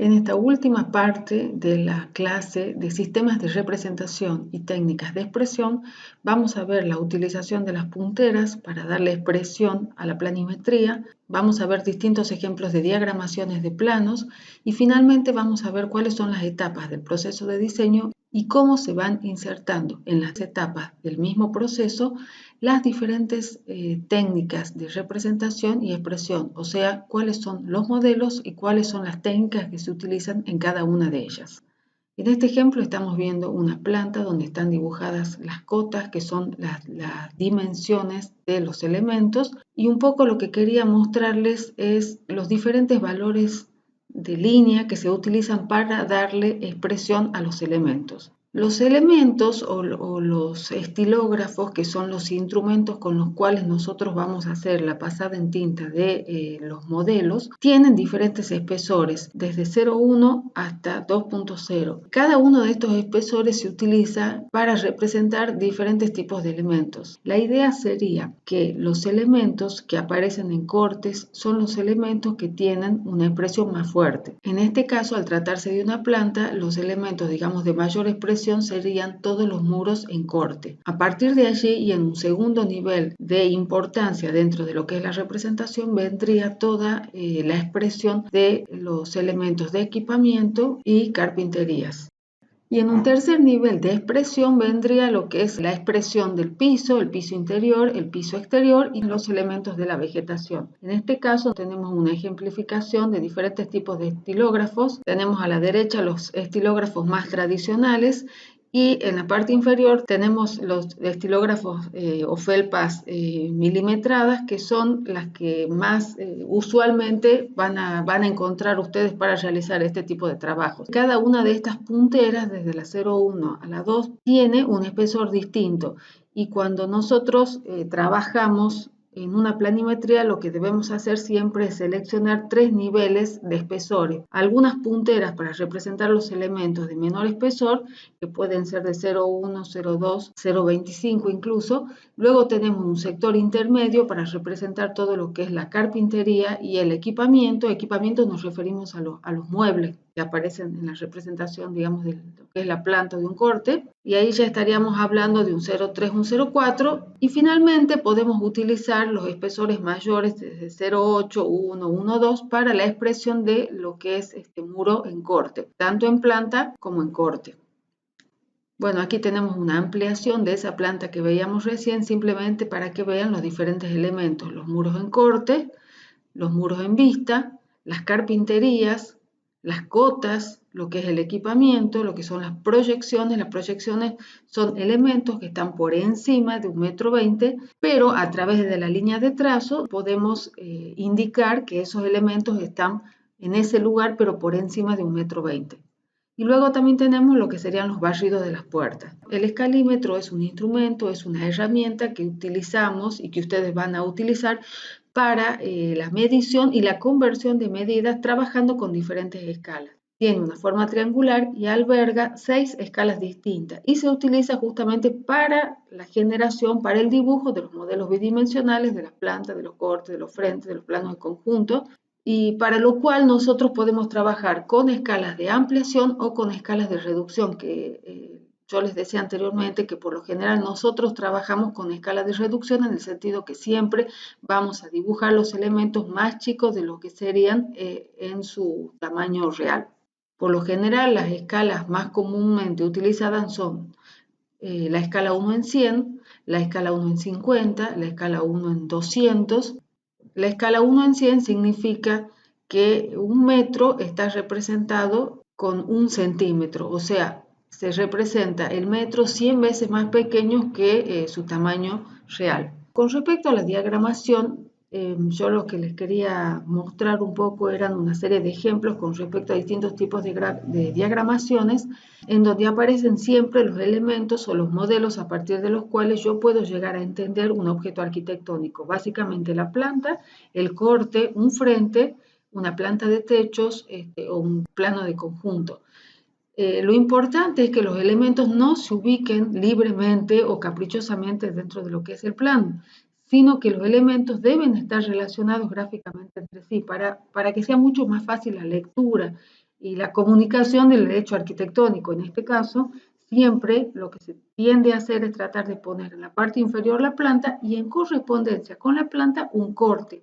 En esta última parte de la clase de sistemas de representación y técnicas de expresión, vamos a ver la utilización de las punteras para darle expresión a la planimetría, vamos a ver distintos ejemplos de diagramaciones de planos y finalmente vamos a ver cuáles son las etapas del proceso de diseño y cómo se van insertando en las etapas del mismo proceso las diferentes técnicas de representación y expresión, o sea, cuáles son los modelos y cuáles son las técnicas que se utilizan en cada una de ellas. En este ejemplo estamos viendo una planta donde están dibujadas las cotas, que son las dimensiones de los elementos, y un poco lo que quería mostrarles es los diferentes valores de línea que se utilizan para darle expresión a los elementos. Los elementos o los estilógrafos, que son los instrumentos con los cuales nosotros vamos a hacer la pasada en tinta de los modelos, tienen diferentes espesores, desde 0,1 hasta 2,0. Cada uno de estos espesores se utiliza para representar diferentes tipos de elementos. La idea sería que los elementos que aparecen en cortes son los elementos que tienen una expresión más fuerte. En este caso, al tratarse de una planta, los elementos, digamos, de mayor expresión serían todos los muros en corte. A partir de allí y en un segundo nivel de importancia dentro de lo que es la representación vendría toda la expresión de los elementos de equipamiento y carpinterías. Y en un tercer nivel de expresión vendría lo que es la expresión del piso, el piso interior, el piso exterior y los elementos de la vegetación. En este caso tenemos una ejemplificación de diferentes tipos de estilógrafos. Tenemos a la derecha los estilógrafos más tradicionales y en la parte inferior tenemos los estilógrafos o felpas milimetradas, que son las que más usualmente van a encontrar ustedes para realizar este tipo de trabajos. Cada una de estas punteras, desde la 0,1 a la 2, tiene un espesor distinto, y cuando nosotros trabajamos en una planimetría, lo que debemos hacer siempre es seleccionar 3 niveles de espesores. Algunas punteras para representar los elementos de menor espesor, que pueden ser de 0,1, 0,2, 0,25 incluso. Luego tenemos un sector intermedio para representar todo lo que es la carpintería y el equipamiento. Equipamiento nos referimos a los muebles que aparecen en la representación, digamos, de lo que es la planta de un corte, y ahí ya estaríamos hablando de un 0,3, un 0,4, y finalmente podemos utilizar los espesores mayores desde 0,8, 1, 1,2 para la expresión de lo que es este muro en corte, tanto en planta como en corte. Bueno, aquí tenemos una ampliación de esa planta que veíamos recién, simplemente para que vean los diferentes elementos: los muros en corte, los muros en vista, las carpinterías, las cotas, lo que es el equipamiento, lo que son las proyecciones. Las proyecciones son elementos que están por encima de 1,20 m, pero a través de la línea de trazo podemos indicar que esos elementos están en ese lugar, pero por encima de 1,20 m. Y luego también tenemos lo que serían los barridos de las puertas. El escalímetro es un instrumento, es una herramienta que utilizamos y que ustedes van a utilizar para la medición y la conversión de medidas trabajando con diferentes escalas. Tiene una forma triangular y alberga 6 escalas distintas y se utiliza justamente para la generación, para el dibujo de los modelos bidimensionales de las plantas, de los cortes, de los frentes, de los planos de conjunto, y para lo cual nosotros podemos trabajar con escalas de ampliación o con escalas de reducción, que yo les decía anteriormente que por lo general nosotros trabajamos con escalas de reducción, en el sentido que siempre vamos a dibujar los elementos más chicos de lo que serían en su tamaño real. Por lo general, las escalas más comúnmente utilizadas son la escala 1 en 100, la escala 1 en 50, la escala 1 en 200. La escala 1 en 100 significa que un metro está representado con 1 centímetro, o sea, se representa el metro 100 veces más pequeño que su tamaño real. Con respecto a la diagramación, yo lo que les quería mostrar un poco eran una serie de ejemplos con respecto a distintos tipos de diagramaciones, en donde aparecen siempre los elementos o los modelos a partir de los cuales yo puedo llegar a entender un objeto arquitectónico. Básicamente la planta, el corte, un frente, una planta de techos o un plano de conjunto. Lo importante es que los elementos no se ubiquen libremente o caprichosamente dentro de lo que es el plano, sino que los elementos deben estar relacionados gráficamente entre sí para que sea mucho más fácil la lectura y la comunicación del derecho arquitectónico. En este caso, siempre lo que se tiende a hacer es tratar de poner en la parte inferior la planta y en correspondencia con la planta un corte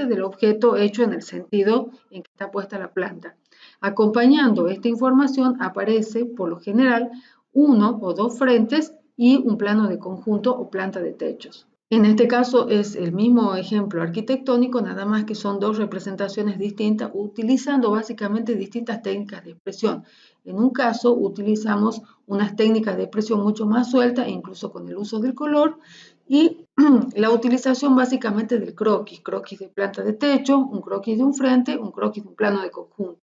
del objeto hecho en el sentido en que está puesta la planta. Acompañando esta información aparece, por lo general, uno o dos frentes y un plano de conjunto o planta de techos. En este caso es el mismo ejemplo arquitectónico, nada más que son dos representaciones distintas, utilizando básicamente distintas técnicas de expresión. En un caso utilizamos unas técnicas de expresión mucho más sueltas, incluso con el uso del color, y la utilización básicamente del croquis de planta de techo, un croquis de un frente, un croquis de un plano de conjunto.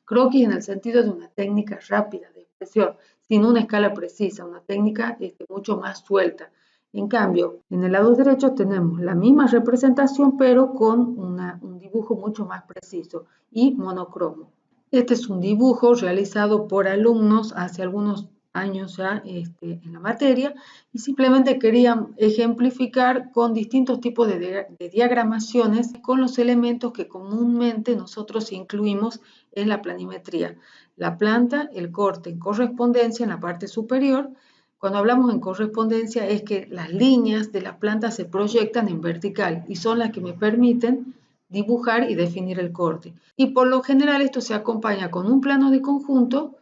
Croquis en el sentido de una técnica rápida de expresión, sin una escala precisa, una técnica mucho más suelta. En cambio, en el lado derecho tenemos la misma representación, pero con un dibujo mucho más preciso y monocromo. Este es un dibujo realizado por alumnos hace algunos años ya en la materia y simplemente quería ejemplificar con distintos tipos de diagramaciones con los elementos que comúnmente nosotros incluimos en la planimetría. La planta, el corte en correspondencia en la parte superior. Cuando hablamos en correspondencia es que las líneas de la planta se proyectan en vertical y son las que me permiten dibujar y definir el corte. Y por lo general esto se acompaña con un plano de conjunto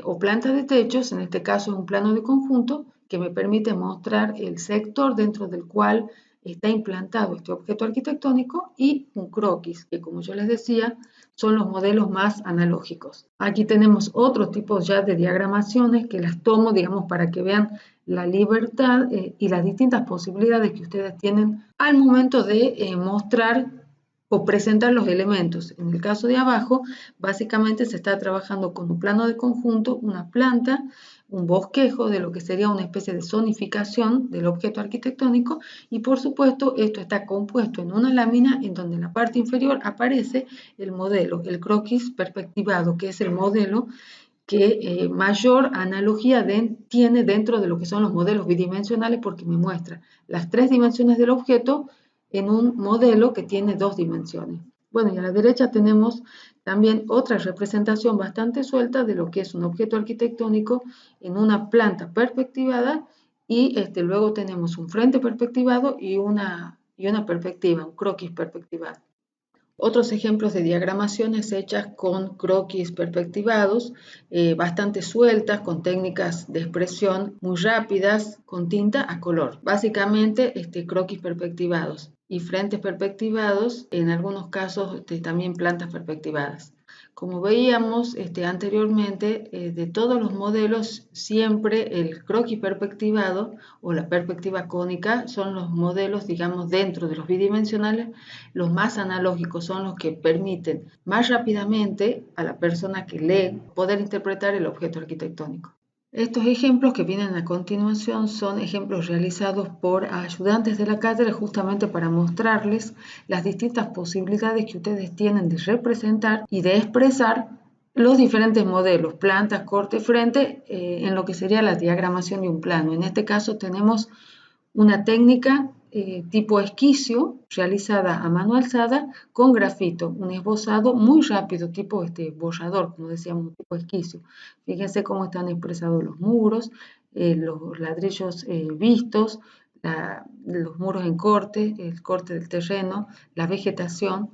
o planta de techos, en este caso es un plano de conjunto que me permite mostrar el sector dentro del cual está implantado este objeto arquitectónico y un croquis, que como yo les decía, son los modelos más analógicos. Aquí tenemos otro tipo ya de diagramaciones que las tomo, digamos, para que vean la libertad y las distintas posibilidades que ustedes tienen al momento de mostrar o presentar los elementos. En el caso de abajo, básicamente se está trabajando con un plano de conjunto, una planta, un bosquejo de lo que sería una especie de zonificación del objeto arquitectónico y por supuesto esto está compuesto en una lámina en donde en la parte inferior aparece el modelo, el croquis perspectivado, que es el modelo que mayor analogía tiene dentro de lo que son los modelos bidimensionales porque me muestra las tres dimensiones del objeto en un modelo que tiene dos dimensiones. Bueno, y a la derecha tenemos también otra representación bastante suelta de lo que es un objeto arquitectónico en una planta perspectivada y luego tenemos un frente perspectivado y una perspectiva, un croquis perspectivado. Otros ejemplos de diagramaciones hechas con croquis perspectivados, bastante sueltas, con técnicas de expresión muy rápidas, con tinta a color. Básicamente, croquis perspectivados y frentes perspectivados, en algunos casos también plantas perspectivadas. Como veíamos anteriormente, de todos los modelos, siempre el croquis perspectivado o la perspectiva cónica son los modelos, digamos, dentro de los bidimensionales, los más analógicos, son los que permiten más rápidamente a la persona que lee poder interpretar el objeto arquitectónico. Estos ejemplos que vienen a continuación son ejemplos realizados por ayudantes de la cátedra justamente para mostrarles las distintas posibilidades que ustedes tienen de representar y de expresar los diferentes modelos, plantas, corte, frente, en lo que sería la diagramación de un plano. En este caso tenemos una técnica tipo esquicio realizada a mano alzada con grafito, un esbozado muy rápido, tipo borrador, como decíamos, tipo esquicio. Fíjense cómo están expresados los muros, los ladrillos vistos, los muros en corte, el corte del terreno, la vegetación.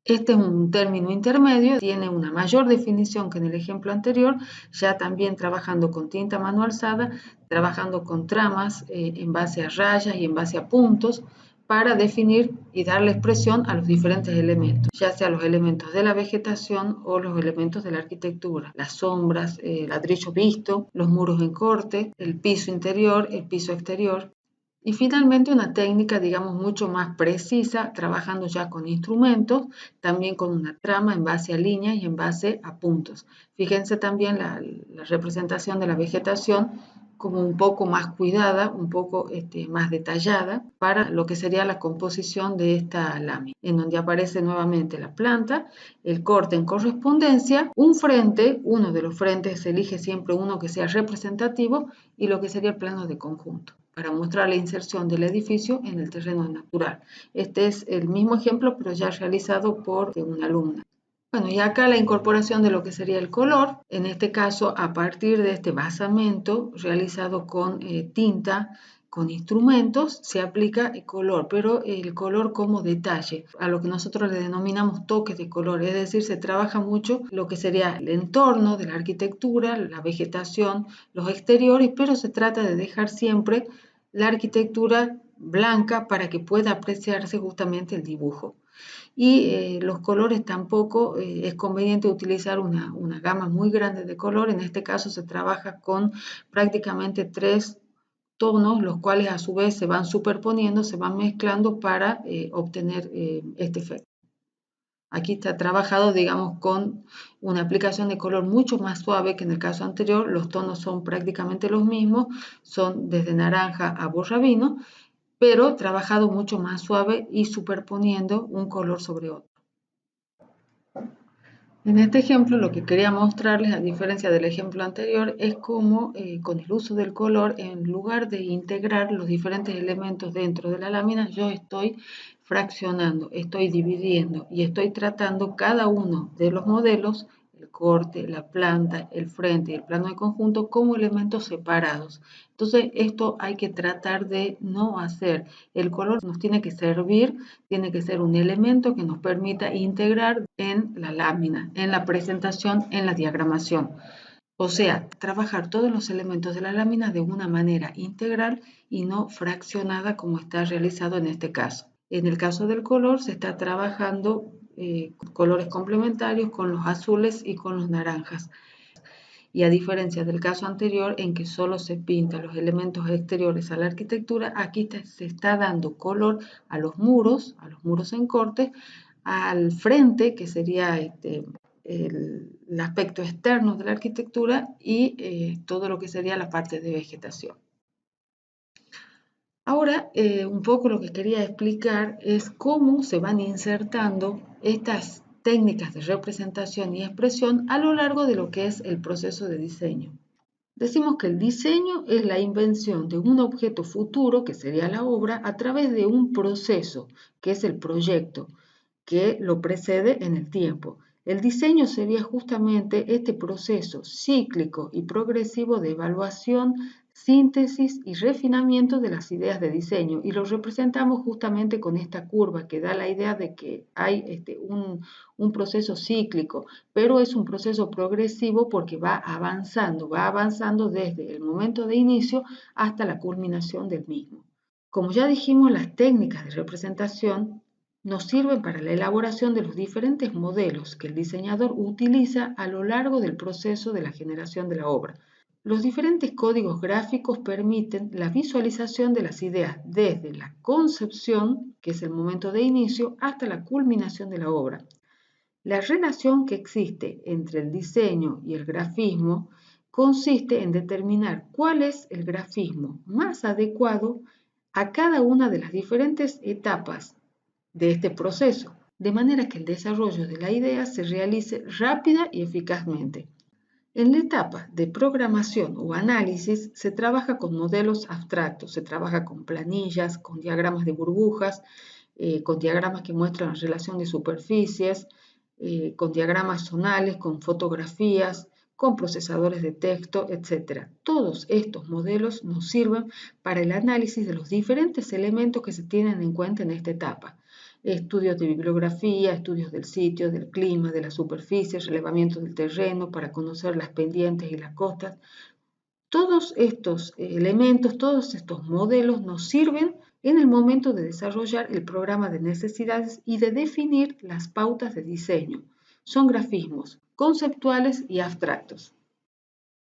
Este es un término intermedio, tiene una mayor definición que en el ejemplo anterior, ya también trabajando con tinta a mano alzada, trabajando con tramas en base a rayas y en base a puntos para definir y darle expresión a los diferentes elementos, ya sea los elementos de la vegetación o los elementos de la arquitectura, las sombras, el ladrillo visto, los muros en corte, el piso interior, el piso exterior. Y finalmente una técnica, digamos, mucho más precisa, trabajando ya con instrumentos, también con una trama en base a líneas y en base a puntos. Fíjense también la representación de la vegetación como un poco más cuidada, un poco más detallada para lo que sería la composición de esta lámina, en donde aparece nuevamente la planta, el corte en correspondencia, un frente, uno de los frentes se elige siempre uno que sea representativo y lo que sería el plano de conjunto, para mostrar la inserción del edificio en el terreno natural. Este es el mismo ejemplo, pero ya realizado por una alumna. Bueno, y acá la incorporación de lo que sería el color, en este caso a partir de este basamento realizado con tinta, con instrumentos, se aplica el color, pero el color como detalle, a lo que nosotros le denominamos toques de color, es decir, se trabaja mucho lo que sería el entorno de la arquitectura, la vegetación, los exteriores, pero se trata de dejar siempre la arquitectura blanca para que pueda apreciarse justamente el dibujo. Y los colores tampoco es conveniente utilizar una gama muy grande de color. En este caso se trabaja con prácticamente 3 tonos, los cuales a su vez se van superponiendo, se van mezclando para obtener este efecto. Aquí está trabajado, digamos, con una aplicación de color mucho más suave que en el caso anterior. Los tonos son prácticamente los mismos, son desde naranja a borrabino, pero trabajado mucho más suave y superponiendo un color sobre otro. En este ejemplo lo que quería mostrarles, a diferencia del ejemplo anterior, es cómo con el uso del color, en lugar de integrar los diferentes elementos dentro de la lámina, yo estoy fraccionando, estoy dividiendo y estoy tratando cada uno de los modelos, el corte, la planta, el frente y el plano de conjunto, como elementos separados. Entonces esto hay que tratar de no hacer. El color nos tiene que servir, tiene que ser un elemento que nos permita integrar en la lámina, en la presentación, en la diagramación. O sea, trabajar todos los elementos de la lámina de una manera integral y no fraccionada como está realizado en este caso. En el caso del color se está trabajando colores complementarios con los azules y con los naranjas. Y a diferencia del caso anterior en que solo se pintan los elementos exteriores a la arquitectura, aquí se está dando color a los muros en corte, al frente, que sería el aspecto externo de la arquitectura, y todo lo que sería la parte de vegetación. Ahora, un poco lo que quería explicar es cómo se van insertando estas técnicas de representación y expresión a lo largo de lo que es el proceso de diseño. Decimos que el diseño es la invención de un objeto futuro, que sería la obra, a través de un proceso, que es el proyecto, que lo precede en el tiempo. El diseño sería justamente este proceso cíclico y progresivo de evaluación, síntesis y refinamiento de las ideas de diseño, y lo representamos justamente con esta curva que da la idea de que hay un proceso cíclico, pero es un proceso progresivo porque va avanzando desde el momento de inicio hasta la culminación del mismo. Como ya dijimos, las técnicas de representación nos sirven para la elaboración de los diferentes modelos que el diseñador utiliza a lo largo del proceso de la generación de la obra. Los diferentes códigos gráficos permiten la visualización de las ideas desde la concepción, que es el momento de inicio, hasta la culminación de la obra. La relación que existe entre el diseño y el grafismo consiste en determinar cuál es el grafismo más adecuado a cada una de las diferentes etapas de este proceso, de manera que el desarrollo de la idea se realice rápida y eficazmente. En la etapa de programación o análisis se trabaja con modelos abstractos, se trabaja con planillas, con diagramas de burbujas, con diagramas que muestran la relación de superficies, con diagramas zonales, con fotografías, con procesadores de texto, etc. Todos estos modelos nos sirven para el análisis de los diferentes elementos que se tienen en cuenta en esta etapa. Estudios de bibliografía, estudios del sitio, del clima, de las superficies, relevamiento del terreno para conocer las pendientes y las costas. Todos estos elementos, todos estos modelos nos sirven en el momento de desarrollar el programa de necesidades y de definir las pautas de diseño. Son grafismos conceptuales y abstractos.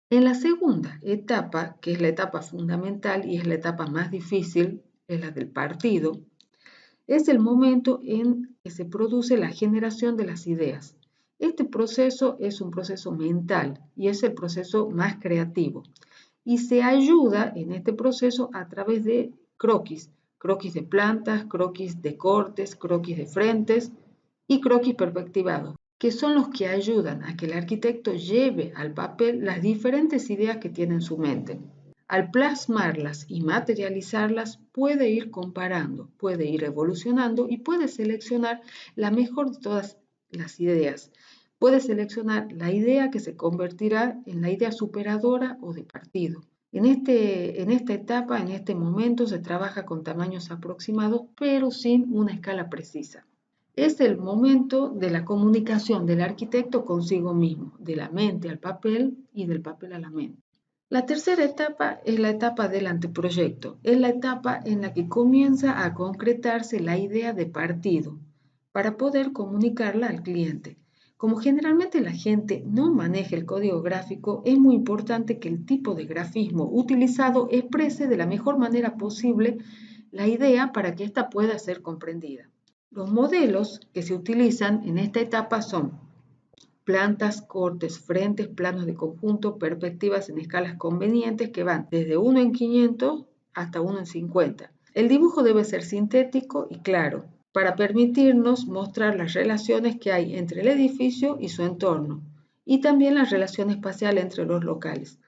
En la segunda etapa, que es la etapa fundamental y es la etapa más difícil, es la del partido, es el momento en que se produce la generación de las ideas. Este proceso es un proceso mental y es el proceso más creativo. Y se ayuda en este proceso a través de croquis, croquis de plantas, croquis de cortes, croquis de frentes y croquis perspectivados, que son los que ayudan a que el arquitecto lleve al papel las diferentes ideas que tiene en su mente. Al plasmarlas y materializarlas, puede ir comparando, puede ir evolucionando y puede seleccionar la mejor de todas las ideas. puede seleccionar la idea que se convertirá en la idea superadora o de partido. En esta etapa, en este momento, se trabaja con tamaños aproximados, pero sin una escala precisa. Es el momento de la comunicación del arquitecto consigo mismo, de la mente al papel y del papel a la mente. La tercera etapa es la etapa del anteproyecto. Es la etapa en la que comienza a concretarse la idea de partido para poder comunicarla al cliente. Como generalmente la gente no maneja el código gráfico, es muy importante que el tipo de grafismo utilizado exprese de la mejor manera posible la idea para que ésta pueda ser comprendida. Los modelos que se utilizan en esta etapa son plantas, cortes, frentes, planos de conjunto, perspectivas en escalas convenientes que van desde 1 en 500 hasta 1 en 50. El dibujo debe ser sintético y claro, para permitirnos mostrar las relaciones que hay entre el edificio y su entorno, y también la relación espacial entre los locales.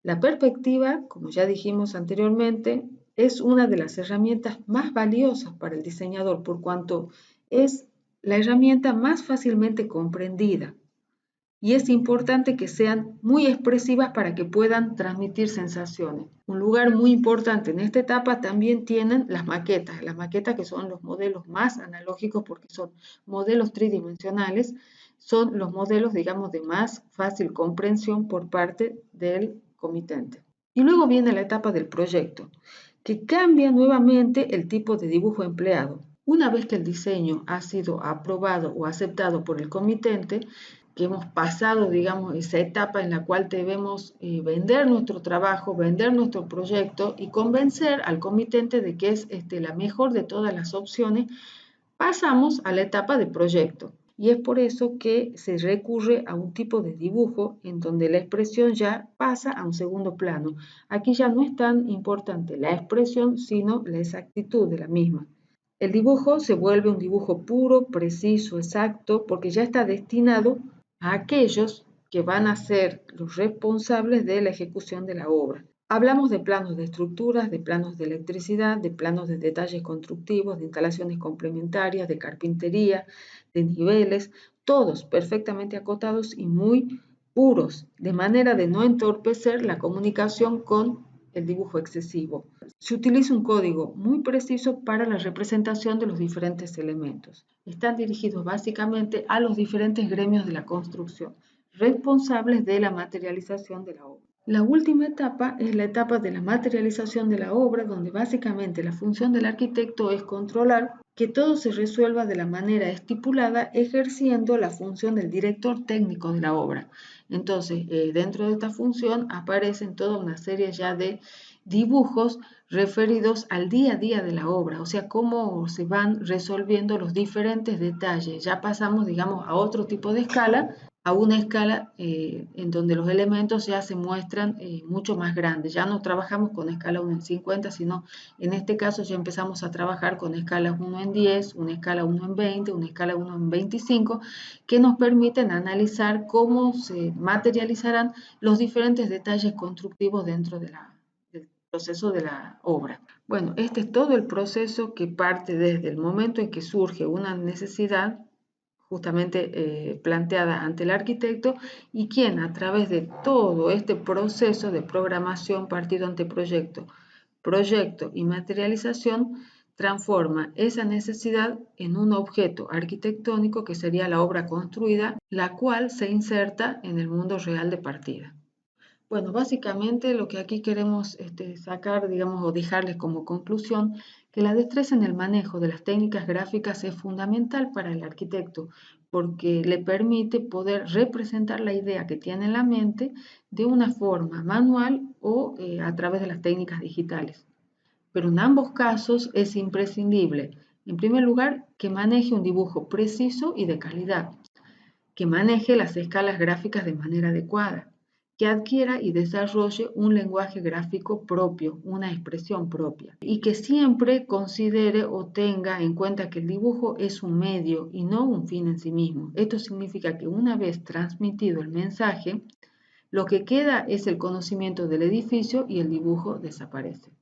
La perspectiva, como ya dijimos anteriormente, es una de las herramientas más valiosas para el diseñador por cuanto es la herramienta más fácilmente comprendida y es importante que sean muy expresivas para que puedan transmitir sensaciones. Un lugar muy importante en esta etapa también tienen las maquetas que son los modelos más analógicos porque son modelos tridimensionales, son los modelos, digamos, de más fácil comprensión por parte del comitente. Y luego viene la etapa del proyecto, que cambia nuevamente el tipo de dibujo empleado. Una vez que el diseño ha sido aprobado o aceptado por el comitente, que hemos pasado, digamos, esa etapa en la cual debemos vender nuestro trabajo, vender nuestro proyecto y convencer al comitente de que es la mejor de todas las opciones, pasamos a la etapa de proyecto. Y es por eso que se recurre a un tipo de dibujo en donde la expresión ya pasa a un segundo plano. Aquí ya no es tan importante la expresión, sino la exactitud de la misma. El dibujo se vuelve un dibujo puro, preciso, exacto, porque ya está destinado a aquellos que van a ser los responsables de la ejecución de la obra. Hablamos de planos de estructuras, de planos de electricidad, de planos de detalles constructivos, de instalaciones complementarias, de carpintería, de niveles, todos perfectamente acotados y muy puros, de manera de no entorpecer la comunicación con el dibujo excesivo. Se utiliza un código muy preciso para la representación de los diferentes elementos. Están dirigidos básicamente a los diferentes gremios de la construcción, responsables de la materialización de la obra. La última etapa es la etapa de la materialización de la obra, donde básicamente la función del arquitecto es controlar que todo se resuelva de la manera estipulada, ejerciendo la función del director técnico de la obra. Entonces, dentro de esta función aparecen toda una serie ya de dibujos referidos al día a día de la obra, o sea, cómo se van resolviendo los diferentes detalles. Ya pasamos, digamos, a otro tipo de escala, a una escala en donde los elementos ya se muestran mucho más grandes. Ya no trabajamos con escala 1 en 50, sino en este caso ya empezamos a trabajar con escalas 1 en 10, una escala 1 en 20, una escala 1 en 25, que nos permiten analizar cómo se materializarán los diferentes detalles constructivos dentro del proceso de la obra. Bueno, este es todo el proceso que parte desde el momento en que surge una necesidad justamente planteada ante el arquitecto y quien a través de todo este proceso de programación, partido ante proyecto, proyecto y materialización, transforma esa necesidad en un objeto arquitectónico que sería la obra construida, la cual se inserta en el mundo real de partida. Bueno, básicamente lo que aquí queremos sacar, digamos, o dejarles como conclusión, que la destreza en el manejo de las técnicas gráficas es fundamental para el arquitecto, porque le permite poder representar la idea que tiene en la mente de una forma manual o a través de las técnicas digitales. Pero en ambos casos es imprescindible, en primer lugar, que maneje un dibujo preciso y de calidad, que maneje las escalas gráficas de manera adecuada, que adquiera y desarrolle un lenguaje gráfico propio, una expresión propia, y que siempre considere o tenga en cuenta que el dibujo es un medio y no un fin en sí mismo. Esto significa que una vez transmitido el mensaje, lo que queda es el conocimiento del edificio y el dibujo desaparece.